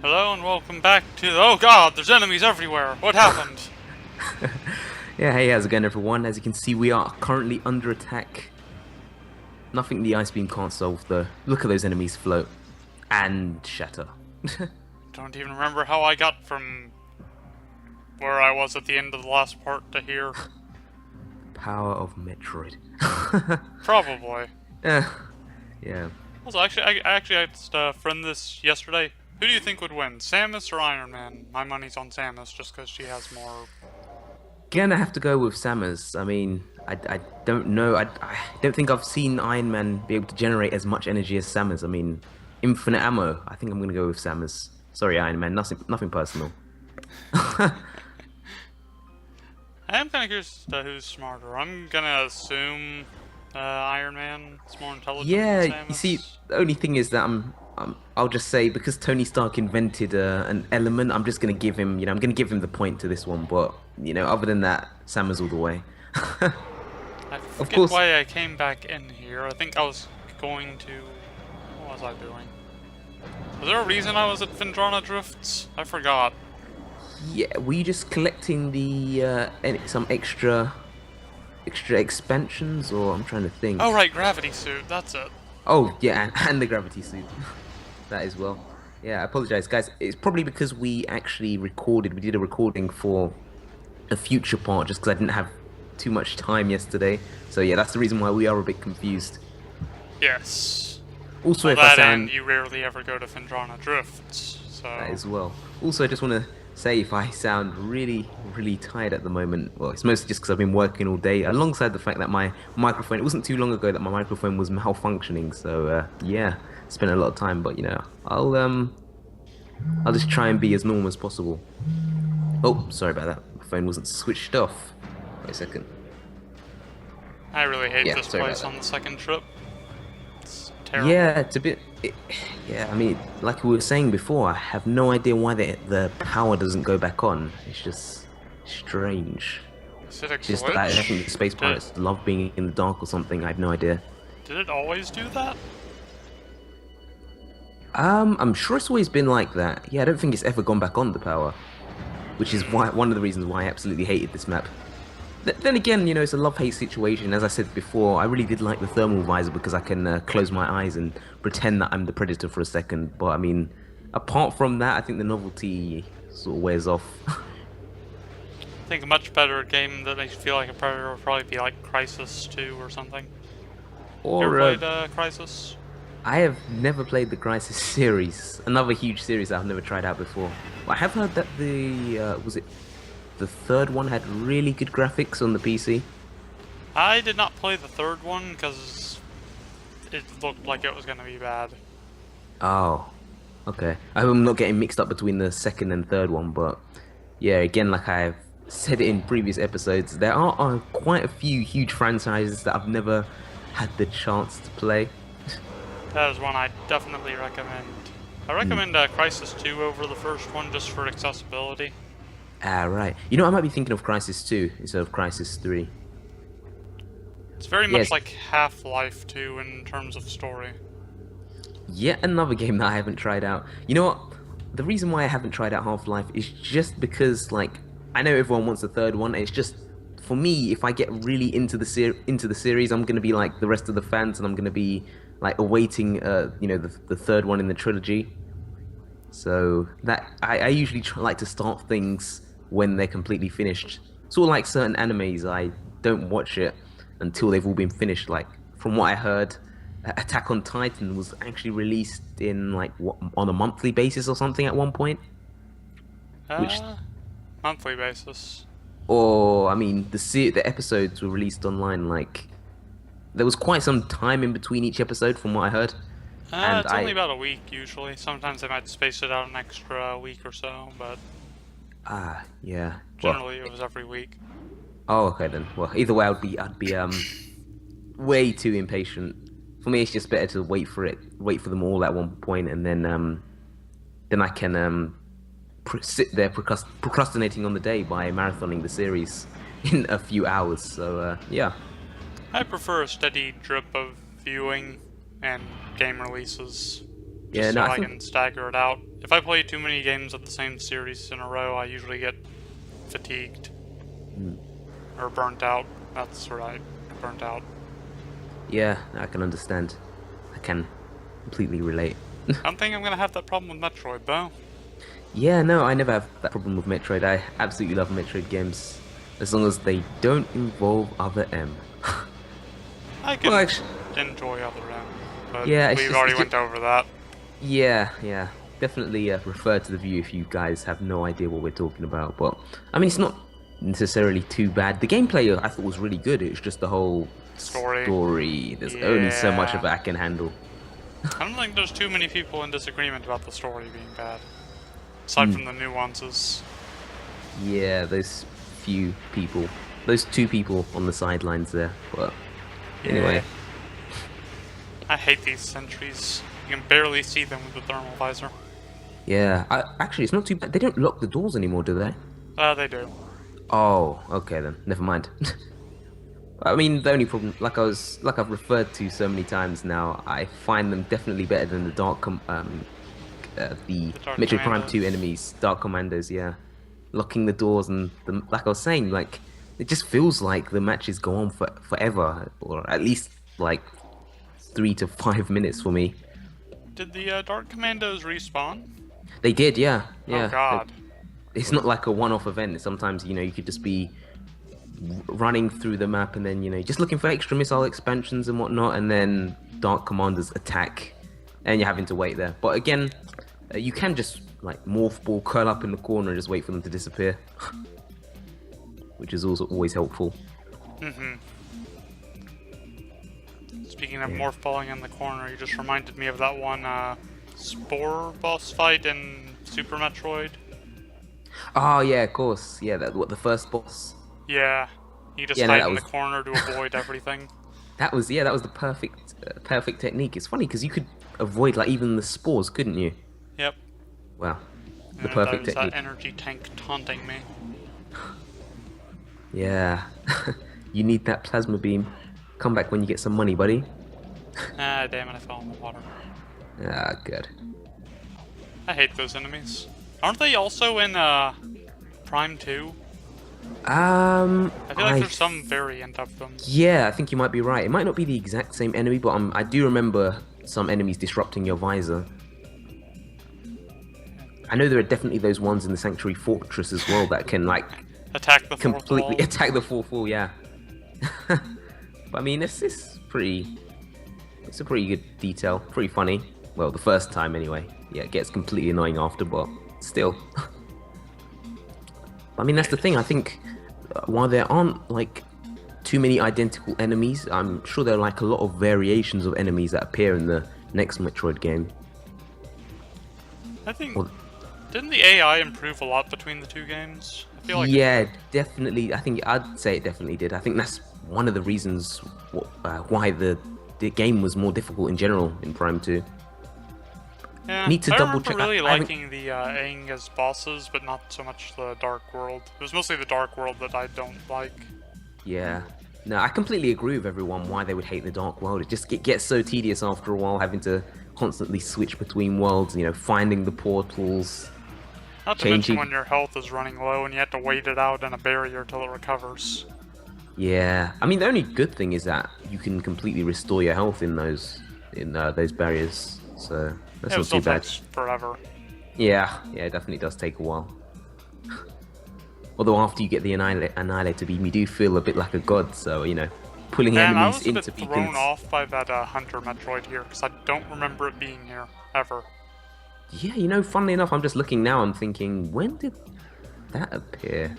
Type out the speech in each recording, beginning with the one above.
Hello and welcome back to... Oh god, there's enemies everywhere! What happened? Yeah, hey, how's it going, everyone? As you can see, we are currently under attack. Nothing the ice beam can't solve, though. Look at those enemies float and shatter. Don't even remember how I got from where I was at the end of the last part to here. Power of Metroid. Probably. Yeah, yeah. Also, I just friend this yesterday. Who do you think would win, Samus or Iron Man? My money's on Samus just because she has more... Gonna have to go with Samus. I mean, I don't know. I don't think I've seen Iron Man be able to generate as much energy as Samus. I mean, infinite ammo. I think I'm gonna go with Samus. Sorry, Iron Man. Nothing personal. I am kind of curious as to who's smarter. I'm gonna assume Iron Man is more intelligent than Yeah, you see, Samus. the only thing is that I'll just say because Tony Stark invented an element, I'm just gonna give him, I'm gonna give him the point to this one. But other than that, Samus all the way. I Of forget course, why I came back in here. I think I was going to... What was I doing? Was there a reason I was at Vendrana Drifts? I forgot. yeah, were you just collecting the some extra expansions, or I'm trying to Oh think. right, gravity suit, that's it. Oh yeah, and the gravity suit, that as well. Yeah, I apologize, guys. It's probably because we actually recorded. We did a recording for a future part just because I didn't have too much time yesterday. So yeah, that's the reason why we are a bit confused. Yes. Also, Well, if I that and sound you rarely ever go to Vendrana Drifts, that so... as well. Also, I just want to say if I sound really tired at the moment, well, it's mostly just because I've been working all day, alongside the fact that my microphone, it wasn't too long ago that my microphone was malfunctioning. So yeah, spent a lot of time, but I'll just try and be as normal as possible. Oh, sorry about that. My phone wasn't switched off. Wait a second. I really hate Yeah, this sorry about place that. on the second trip. It's terrible. Yeah, it's a bit. Yeah, I mean, like we were saying before, I have no idea why the power doesn't go back on. It's just strange. Is it a It's just I think the glitch? space pirates love being in the dark or something. I have no idea. Did it always do that? I'm sure it's always been like that. Yeah, I don't think it's ever gone back on the power, which is why one of the reasons why I absolutely hated this map. Then again, it's a love-hate situation. As I said before, I really did like the thermal visor because I can close my eyes and pretend that I'm the predator for a second. But I mean, apart from that, I think the novelty sort of wears off. I think a much better game that makes you feel like a predator would probably be like Crisis 2 or something. You ever Or played Crisis? I have never played the Crisis series, another huge series that I've never tried out before. I have heard that the was it the third one had really good graphics on the PC. I did not play the third one because it looked like it was going to be bad. Oh, okay. I hope I'm not getting mixed up between the second and third one, but yeah, again, like I've said in previous episodes, there are quite a few huge franchises that I've never had the chance to play. That is one I definitely recommend. I Hmm. recommend Crisis 2 over the first one just for accessibility. Ah, right. I might be thinking of Crisis 2 instead of Crisis 3. It's very much Yes, like Half-Life 2 in terms of story. yet another game that I haven't tried out. You know what? The reason why I haven't tried out Half-Life is just because, like, I know everyone wants a third one. It's just for me, if I get really into the series, I'm gonna be like the rest of the fans, and I'm gonna be like awaiting, the third one in the trilogy. So that I usually like to start things when they're completely finished. Sort of like certain animes, I don't watch it until they've all been finished. Like from what I heard, Attack on Titan was actually released in like on a monthly basis or something at one point. Which, Uh, Monthly basis. or I mean, the episodes were released online. Like there was quite some time in between each episode, from what I heard. And It's only I about a week usually. Sometimes they might space it out an extra week or so, but yeah. Well, generally it was every week. oh okay then. Well, either way, I'd be way too impatient. For me, it's just better to wait for them all at one point, and then I can sit there procrastinating on the day by marathoning the series in a few hours. So yeah, I prefer a steady drip of viewing and game releases. just Yeah, so no, I I think can stagger it out. If I play too many games of the same series in a row, I usually get fatigued or burnt out. That's right, burnt out. yeah, I can understand. I can completely relate. I don't think I'm gonna have that problem with Metroid though. Yeah, no, I never have that problem with Metroid. I absolutely love Metroid games as long as they don't involve Other M. I Well, can actually, enjoy Other M, but yeah, we've already it's just went over that. yeah, yeah. Definitely refer to the view if you guys have no idea what we're talking about. But I mean, it's not necessarily too bad. The gameplay I thought was really good. It was just the whole Story. story. There's only so much Yeah. of it I can handle. I don't think there's too many people in disagreement about the story being bad. Aside Hmm. from the nuances. Yeah, those few people, those two people on the sidelines there. But Yeah. anyway, I hate these sentries. You can barely see them with the thermal visor. yeah. Actually, it's not too bad. They don't lock the doors anymore, do they? They do. Oh, okay then. Never mind. I mean, the only problem, like I've referred to so many times now, I find them definitely better than the The Dark Metroid Prime 2 Commandos. enemies, Dark Commandos. Yeah, locking the doors and like I was saying, like it just feels like the matches go on forever, or at least like 3 to 5 minutes for me. Did the Dark Commandos respawn? They did, yeah, Oh yeah. god. It's not like a one-off event. Sometimes, you could just be running through the map and then, just looking for extra missile expansions and whatnot, and then Dark Commanders attack, and you're having to wait there. But again, you can just like morph ball, curl up in the corner, and just wait for them to disappear, which is also always helpful. Speaking of Yeah. morph balling in the corner, you just reminded me of that one Spore boss fight in Super Metroid. Oh yeah, of course. Yeah, the first boss. Yeah. You just Yeah, no, hide that in the was corner to avoid everything. that was the perfect technique. It's funny because you could avoid like even the spores, couldn't you? Yep. Wow, the And perfect there's that technique. energy tank taunting me. Yeah, you need that plasma beam. Come back when you get some money, buddy. Ah, damn it, I fell in the water. Ah, good. I hate those enemies. Aren't they also in Prime 2? I feel like there's some variant of them. Yeah, I think you might be right. It might not be the exact same enemy, but I do remember some enemies disrupting your visor. I know there are definitely those ones in the Sanctuary Fortress as well that can like Attack the fourth completely wall. attack the fourth wall. Yeah. But I mean, it's pretty. It's a pretty good detail. Pretty funny. Well, the first time anyway. Yeah, it gets completely annoying after, but still. I mean, that's the thing. I think while there aren't like too many identical enemies, I'm sure there are like a lot of variations of enemies that appear in the next Metroid game. I think... Well, Didn't the AI improve a lot between the two games? I feel like yeah, definitely. I think I'd say it definitely did. I think that's one of the reasons why the game was more difficult in general in Prime 2. Yeah, Need to I double remember check. really I haven't- liking the Aang as bosses, but not so much the Dark World. It was mostly the Dark World that I don't like. Yeah. No, I completely agree with everyone why they would hate the Dark World. It just gets so tedious after a while having to constantly switch between worlds, finding the portals. Not to mention Changing- when your health is running low and you have to wait it out in a barrier till it recovers. Yeah. I mean, the only good thing is that you can completely restore your health in those barriers. So that's It not still too bad. takes forever. Yeah, it definitely does take a while. Although after you get the Annihilator beam, you do feel a bit like a god, so, pulling And I enemies was a into bit thrown beacons. off by that Hunter Metroid here, because I don't remember it being here, ever. Yeah, funnily enough, I'm just looking now and thinking, when did that appear?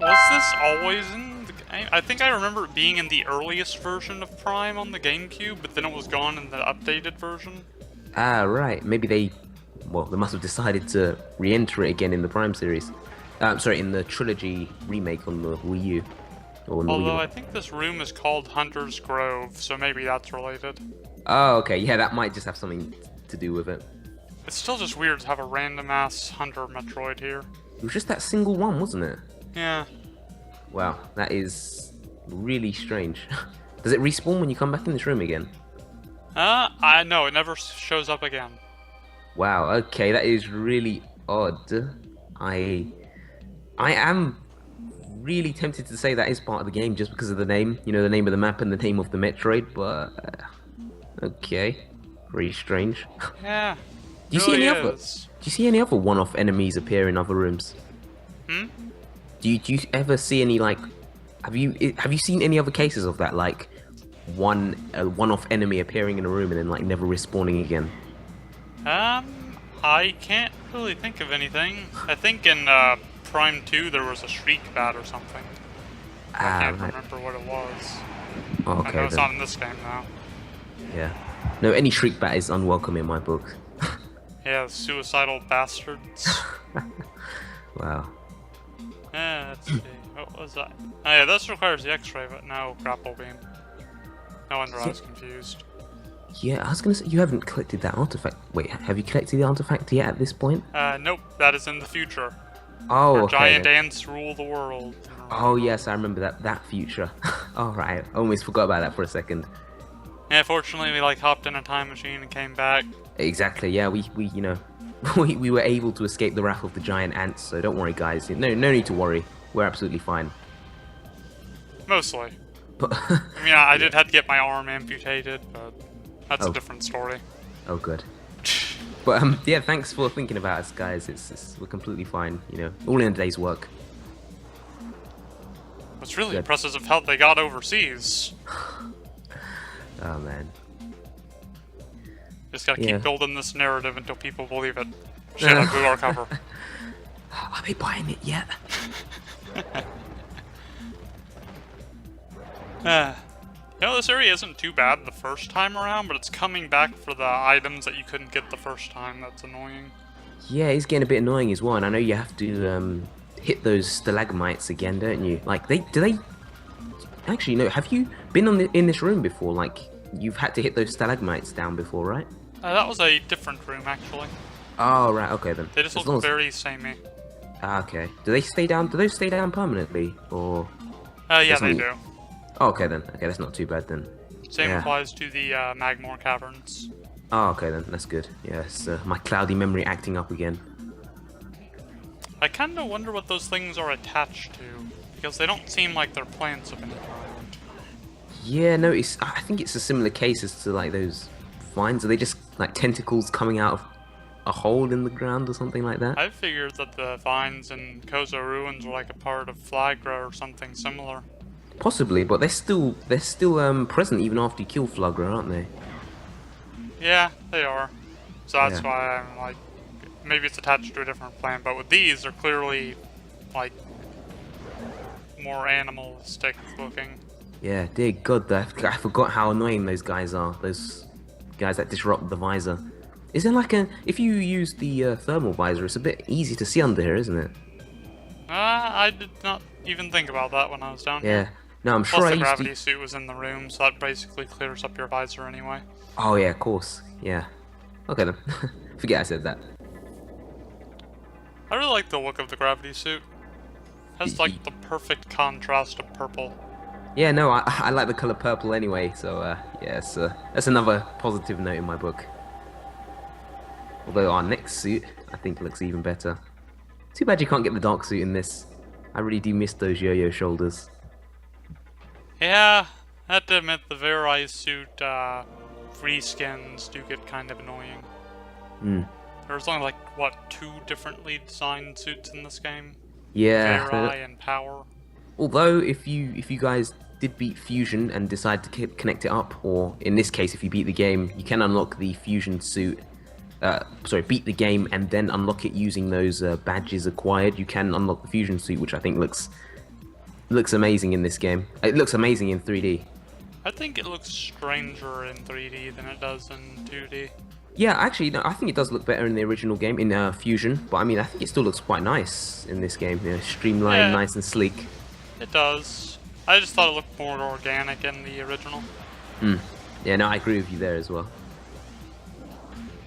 Was this always in the game? I think I remember it being in the earliest version of Prime on the GameCube, but then it was gone in the updated version. Ah, right. Maybe they must have decided to re-enter it again in the Prime series. Sorry, in the trilogy remake on the Wii U. Or on the Wii Although U. I think this room is called Hunter's Grove, so maybe that's related. Oh, okay. Yeah, that might just have something to do with it. It's still just weird to have a random-ass Hunter Metroid here. It was just that single one, wasn't it? Yeah. Wow, that is really strange. Does it respawn when you come back in this room again? I know, it never shows up again. Wow, okay, that is really odd. I I am really tempted to say that is part of the game just because of the name, the name of the map and the name of the Metroid, but okay. Very strange. Yeah, Do you see really any other is. one-off enemies appear in other rooms? Hmm? Do you ever see any like have you seen any other cases of that like one-off enemy appearing in a room and then like never respawning again? I can't really think of anything. I think in Prime 2 there was a Shriek Bat or something. But I Ah, can't right. remember what it was. Oh, I know okay it's then. not in this game now. Yeah. No, any shriek bat is unwelcome in my book. Yeah, suicidal bastards. Wow. Let's see. What was that? Oh yeah, this requires the X-ray, but no grapple beam. No wonder I Yeah, was confused. yeah, I was gonna say you haven't collected that artifact. Wait, have you collected the artifact yet at this point? Nope, that is in the future. Oh, Where okay giant then. ants rule the world. Oh yes, I remember that future. All right, almost forgot about that for a second. Yeah, fortunately we like hopped in a time machine and came back. Exactly. Yeah, we we were able to escape the wrath of the giant ants. So don't worry, guys. No need to worry. We're absolutely fine. Mostly. But I mean, I yeah. did have to get my arm amputated, but that's a Oh, different story. oh, good. But yeah, thanks for thinking about us, guys. We're completely fine. All in a day's work. What's really Good. impressive is how they got overseas. Oh man. Just gotta Yeah. keep building this narrative until people believe it. Shit, I blew our cover. Are they buying it yet? This area isn't too bad the first time around, but it's coming back for the items that you couldn't get the first time. That's annoying. Yeah, it's getting a bit annoying as well. And I know you have to hit those stalagmites again, don't you? Like do they actually no? Have you been in this room before? Like you've had to hit those stalagmites down before, right? That was a different room, actually. Oh right, okay then. They just As look long as- very samey. okay. Do they stay down? Do those stay down permanently, or? Yeah, doesn't they it- do. Oh, okay then. Okay, that's not too bad then. Same Yeah. applies to the Magmore Caverns. Oh, okay then. That's good. Yes, my cloudy memory acting up again. I kind of wonder what those things are attached to, because they don't seem like they're plants of any kind. Yeah, no, I think it's a similar case as to like those vines. Are they just like tentacles coming out of a hole in the ground or something like that? I figured that the vines in Kozo Ruins were like a part of Flagra or something similar. Possibly, but they're still present even after you kill Flugra, aren't they? Yeah, they are. So that's Yeah. why I'm like, maybe it's attached to a different plant, but with these, they're clearly like more animalistic looking. Yeah, dear God, I forgot how annoying those guys are. Those guys that disrupt the visor. Is there like if you use the thermal visor, it's a bit easy to see under here, isn't it? I did not even think about that when I was down Yeah. here. No, I'm Plus sure I the used gravity to. suit was in the room, so that basically clears up your visor anyway. Oh yeah, of course. Yeah. Okay then. Forget I said that. I really like the look of the gravity suit. Has like the perfect contrast of purple. Yeah, no, I like the color purple anyway, so yeah, that's another positive note in my book. Although our next suit, I think, looks even better. Too bad you can't get the dark suit in this. I really do miss those yo-yo shoulders. Yeah, I have to admit the Verai suit free skins do get kind of annoying. Hmm. There's only like, what, 2 differently designed suits in this game? Yeah. Verai and Power. Although, if you guys did beat Fusion and decide to connect it up, or in this case, if you beat the game, you can unlock the Fusion suit. Sorry, beat the game and then unlock it using those badges acquired. You can unlock the Fusion suit, which I think looks amazing in this game. It looks amazing in 3D. I think it looks stranger in 3D than it does in 2D. Yeah, actually, no, I think it does look better in the original game, in Fusion, but I mean, I think it still looks quite nice in this game. Streamlined, Yeah. nice and sleek. It does. I just thought it looked more organic in the original. Yeah, no, I agree with you there as well.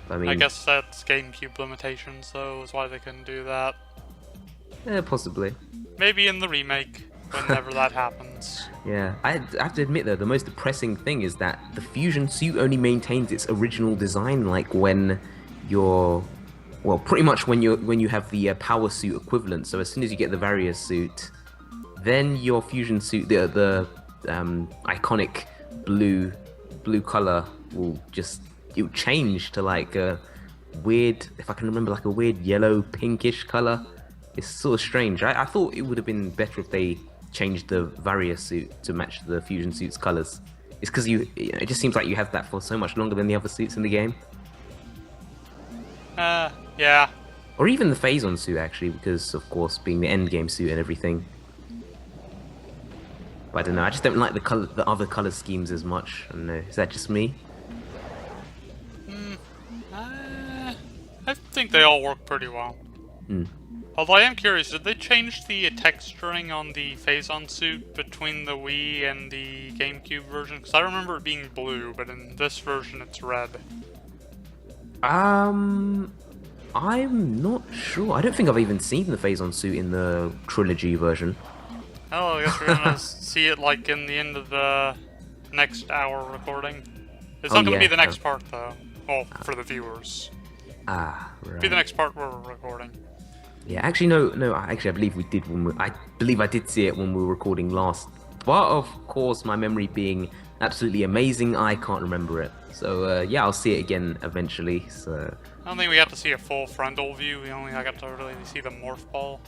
I mean, I guess that's GameCube limitations, though, is why they couldn't do that. possibly. Maybe in the remake, whenever that happens. Yeah, I have to admit though, the most depressing thing is that the Fusion suit only maintains its original design, like when your well, pretty much when you have the power suit equivalent. So as soon as you get the Varia suit, then your fusion suit, the iconic blue color will just it'll change to like a weird, if I can remember, like a weird yellow pinkish color. It's sort of strange. I thought it would have been better if they changed the Varia suit to match the fusion suit's colors. It's because it just seems like you have that for so much longer than the other suits in the game. Yeah. Or even the Phazon suit, actually, because, of course, being the end game suit and everything. But I don't know, I just don't like the other color schemes as much. I don't know, is that just me? I think they all work pretty well. Although I am curious, did they change the texturing on the Phazon suit between the Wii and the GameCube version? Because I remember it being blue, but in this version it's red. I'm not sure. I don't think I've even seen the Phazon suit in the trilogy version. Oh, I guess we're gonna see it like in the end of the next hour recording. It's not gonna be the next part though. Well, for the viewers. Right. It'll be the next part we're recording. Yeah, actually, no. Actually, I believe we did I believe I did see it when we were recording last. But of course, my memory being absolutely amazing, I can't remember it. So yeah, I'll see it again eventually. So I don't think we got to see a full frontal view. We only got to really see the morph ball.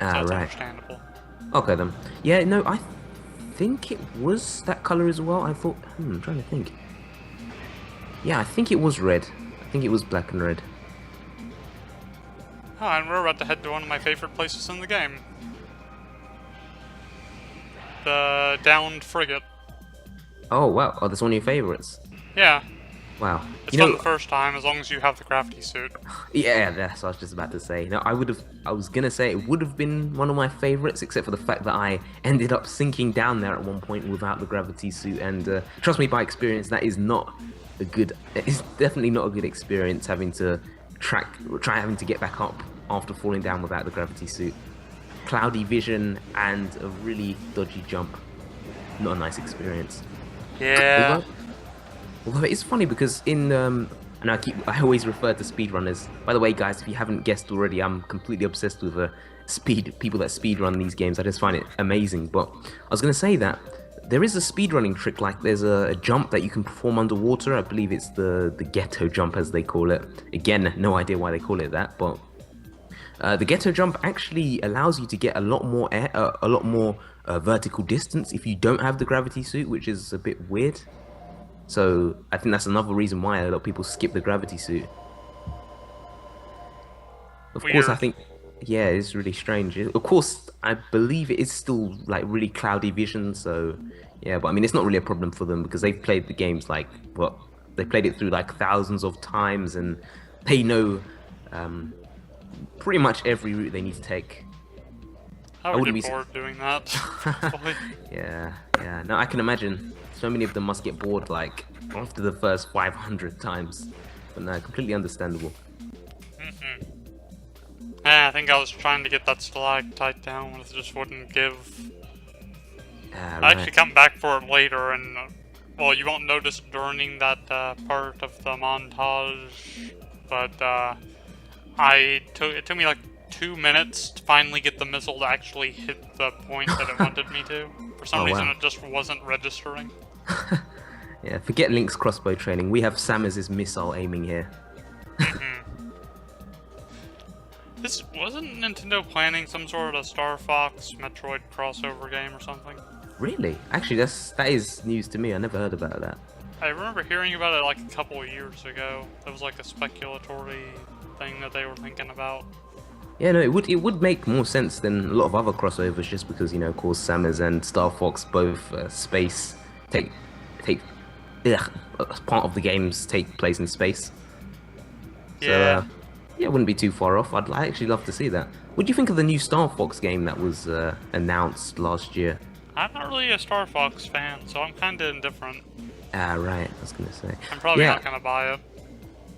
So that's understandable. Okay then. Yeah, no, I think it was that color as well. I thought. I'm trying to think. Yeah, I think it was red. I think it was black and red. Oh, and we're about to head to one of my favorite places in the game. The downed frigate. Oh wow! Oh, that's one of your favorites. Yeah. Wow. It's fun the first time, as long as you have the crafty suit. Yeah, that's what I was just about to say. No, I was gonna say it would have been one of my favorites, except for the fact that I ended up sinking down there at one point without the gravity suit, and trust me, by experience, that is not a good. It's definitely not a good experience having to having to get back up after falling down without the gravity suit. Cloudy vision and a really dodgy jump. Not a nice experience. Yeah. Although it is funny because in and I always refer to speedrunners. By the way, guys, if you haven't guessed already, I'm completely obsessed with people that speedrun these games. I just find it amazing. But I was going to say that there is a speedrunning trick, like there's a jump that you can perform underwater. I believe it's the ghetto jump, as they call it. Again, no idea why they call it that, but the ghetto jump actually allows you to get a lot more vertical distance if you don't have the gravity suit, which is a bit weird. So I think that's another reason why a lot of people skip the gravity suit. Of course, I think, yeah, it's really strange. Of course, I believe it is still like really cloudy vision. So yeah, but I mean, it's not really a problem for them because they've played the games like they played it through like thousands of times, and they know pretty much every route they need to take. I would be bored doing that. Yeah. No, I can imagine. So many of them must get bored like after the first 500 times. But no, completely understandable. Yeah, I think I was trying to get that stalactite down, and it just wouldn't give. I actually come back for it later, and well, you won't notice during that part of the montage, but it took me like 2 minutes to finally get the missile to actually hit the point that it wanted me to. For some reason, it just wasn't registering. Yeah, forget Link's crossbow training. We have Samus' missile aiming here. This wasn't Nintendo planning some sort of Star Fox Metroid crossover game or something? Really? Actually, that is news to me. I never heard about that. I remember hearing about it like a couple of years ago. It was like a speculatory thing that they were thinking about. Yeah, no, it would make more sense than a lot of other crossovers, just because, you know, of course, Samus and Star Fox both part of the games take place in space. Yeah. So, yeah, it wouldn't be too far off. I'd actually love to see that. What do you think of the new Star Fox game that was announced last year? I'm not really a Star Fox fan, so I'm kind of indifferent. Right. I was gonna say. I'm probably not gonna buy it.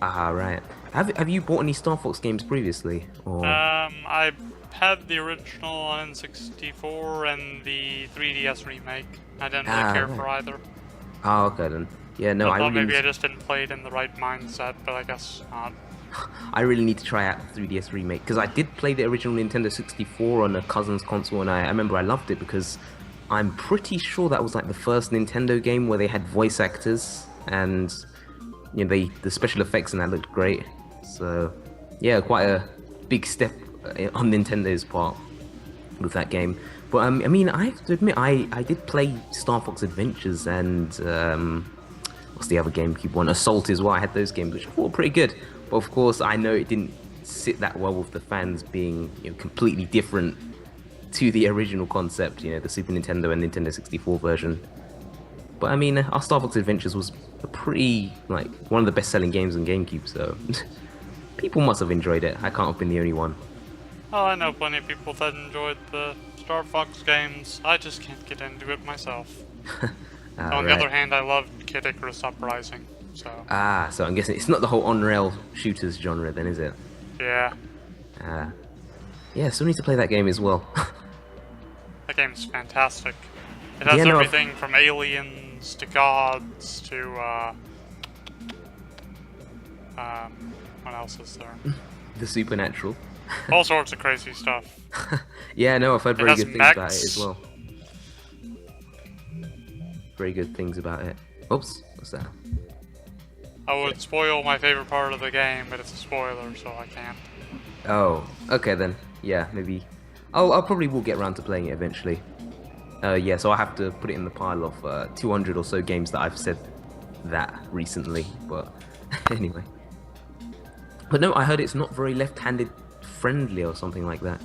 Right. Have you bought any Star Fox games previously? Or... I had the original on N64 and the 3DS remake. I didn't really care for either. Oh, okay then. Yeah, no, I thought maybe I just didn't play it in the right mindset, but I guess not. I really need to try out the 3DS remake because I did play the original Nintendo 64 on a cousin's console, and I remember I loved it because I'm pretty sure that was like the first Nintendo game where they had voice actors, and the special effects in that looked great. So yeah, quite a big step on Nintendo's part with that game. But I mean, I have to admit, I did play Star Fox Adventures and what's the other GameCube one? Assault as well. I had those games, which I thought were pretty good. But of course, I know it didn't sit that well with the fans being completely different to the original concept, the Super Nintendo and Nintendo 64 version. But I mean, our Star Fox Adventures was a pretty, like, one of the best-selling games on GameCube, so people must have enjoyed it. I can't have been the only one. Oh, I know plenty of people that enjoyed the Star Fox games. I just can't get into it myself. On the other hand, I loved Kid Icarus Uprising, so... So I'm guessing it's not the whole on-rail shooters genre then, is it? Yeah. Yeah, still need to play that game as well. That game's fantastic. It has everything from aliens to gods to, what else is there? The supernatural. All sorts of crazy stuff. Yeah, no, I've heard very good things about it as well. Very good things about it. Oops, what's that? I would spoil my favorite part of the game, but it's a spoiler, so I can't. Oh, okay then. Yeah, maybe. I'll probably will get around to playing it eventually. Yeah, so I have to put it in the pile of 200 or so games that I've said that recently. But anyway. But no, I heard it's not very left-handed friendly or something like that.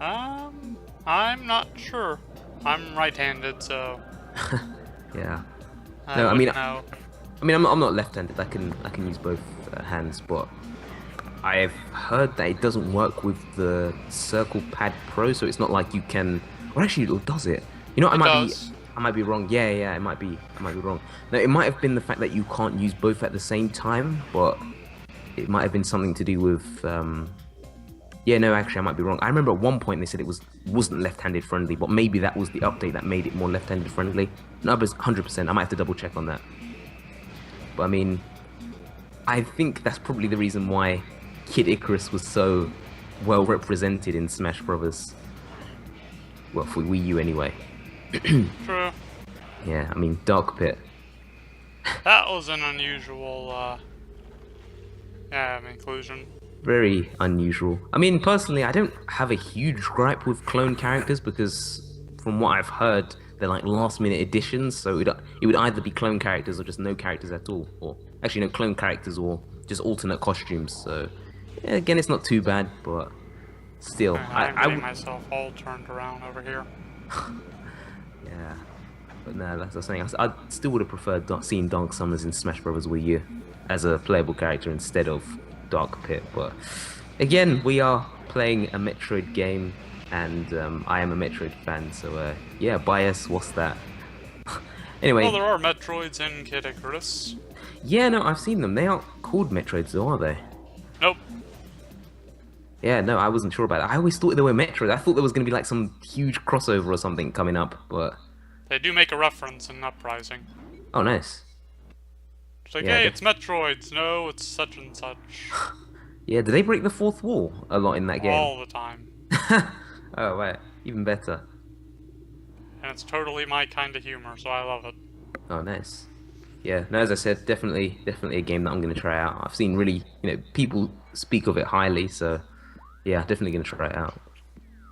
I'm not sure. I'm right-handed, so... Yeah. No, I mean, I'm not left-handed. I can use both hands, but I've heard that it doesn't work with the Circle Pad Pro, so it's not like you can. Well, actually, does it? I might be wrong. Yeah, it might be. I might be wrong. No, it might have been the fact that you can't use both at the same time, but it might have been something to do with. Yeah, no, actually, I might be wrong. I remember at one point they said it wasn't left-handed friendly, but maybe that was the update that made it more left-handed friendly. No, but 100%. I might have to double check on that. But I mean, I think that's probably the reason why Kid Icarus was so well represented in Smash Brothers. Well, for Wii U anyway. True. Yeah, I mean, Dark Pit. That was an unusual, inclusion. Very unusual. I mean, personally, I don't have a huge gripe with clone characters because, from what I've heard, they're like last-minute additions. So it would either be clone characters or just no characters at all, or actually no clone characters or just alternate costumes. So yeah, again, it's not too bad, but still, I'm getting myself all turned around over here. Yeah, but no, that's the thing. I still would have preferred seeing Dark Summers in Smash Bros. Wii U as a playable character instead of Dark Pit. But again, we are playing a Metroid game, and I am a Metroid fan, so yeah, bias, what's that? Anyway. Well, there are Metroids in Kid Icarus. Yeah, no, I've seen them. They aren't called Metroids, though, are they? Nope. Yeah, no, I wasn't sure about that. I always thought they were Metroids. I thought there was going to be like some huge crossover or something coming up, but... They do make a reference in Uprising. Oh, nice. It's like, hey, it's Metroids. No, it's such and such. Yeah, do they break the fourth wall a lot in that game? All the time. Oh, right. Even better. And it's totally my kind of humor, so I love it. Oh, nice. Yeah, no, as I said, definitely a game that I'm going to try out. I've seen really, people speak of it highly, so yeah, definitely going to try it out.